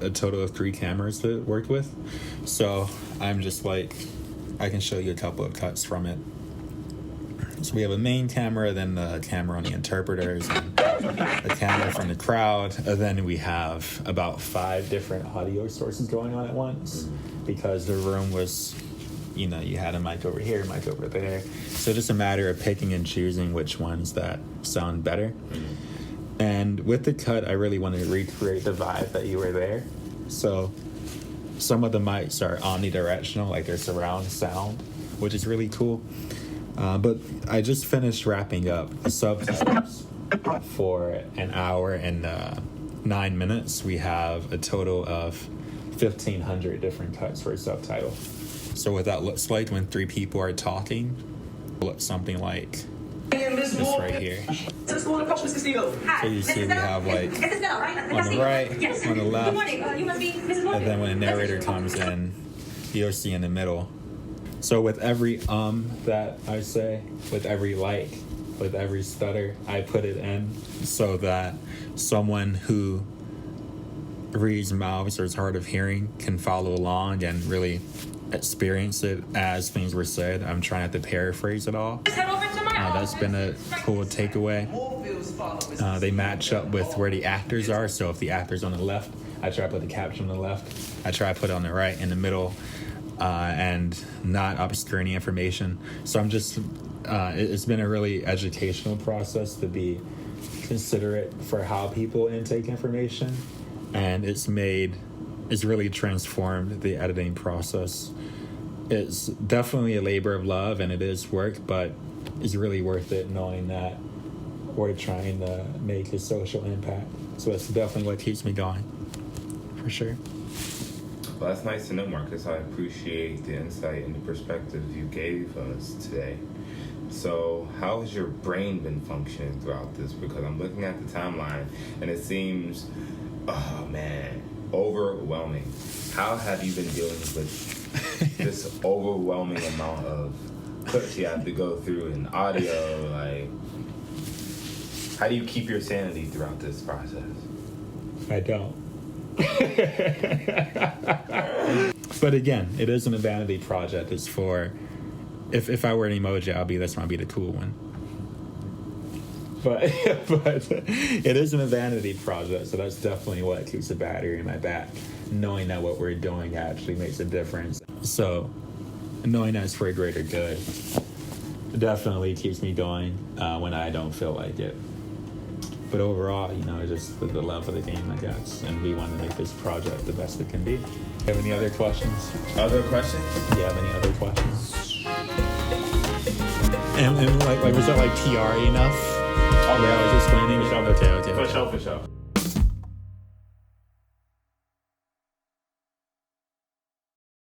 a total of 3 cameras that it worked with. So I'm just like, I can show you a couple of cuts from it. So we have a main camera, then the camera on the interpreters, and a camera from the crowd. And then we have about 5 different audio sources going on at once because the room was, you had a mic over here, mic over there. So just a matter of picking and choosing which ones that sound better. And with the cut, I really wanted to recreate the vibe that you were there. So some of the mics are omnidirectional, like they're surround sound, which is really cool. But I just finished wrapping up the subtitles for an hour and 9 minutes. We have a total of 1,500 different cuts for a subtitle. So what that looks like when 3 people are talking, looks something like this right here. So you see we have like on the right, on the left, and then when the narrator comes in, you'll see in the middle. So with every that I say, with every like, with every stutter, I put it in so that someone who reads mouths or is hard of hearing can follow along and really experience it as things were said. I'm trying to paraphrase it all. That's been a cool takeaway. They match up with where the actors are. So if the actor's on the left, I try to put the caption on the left. I try to put it on the right, in the middle, and not obscure any information. So I'm just, it's been a really educational process to be considerate for how people intake information. And it's really transformed the editing process. It's definitely a labor of love and it is work, but it's really worth it knowing that we're trying to make a social impact. So that's definitely what keeps me going, for sure. Well, that's nice to know, Marcus. I appreciate the insight and the perspective you gave us today. So how has your brain been functioning throughout this? Because I'm looking at the timeline and it seems, oh man, overwhelming. How have you been dealing with this overwhelming amount of clips you have to go through in audio? Like, how do you keep your sanity throughout this process? I don't. But again, it isn't a vanity project. It's for, if I were an emoji, this might be the cool one. But it isn't a vanity project, so that's definitely what keeps the battery in my back. Knowing that what we're doing actually makes a difference. So knowing that it's for a greater good definitely keeps me going when I don't feel like it. But overall, just with the love of the game, I guess, and we want to make this project the best it can be. Do you have any other questions? Other questions? Do you have any other questions? And like was that like PR enough? Oh, yeah, I was explaining. For sure. Okay. For sure.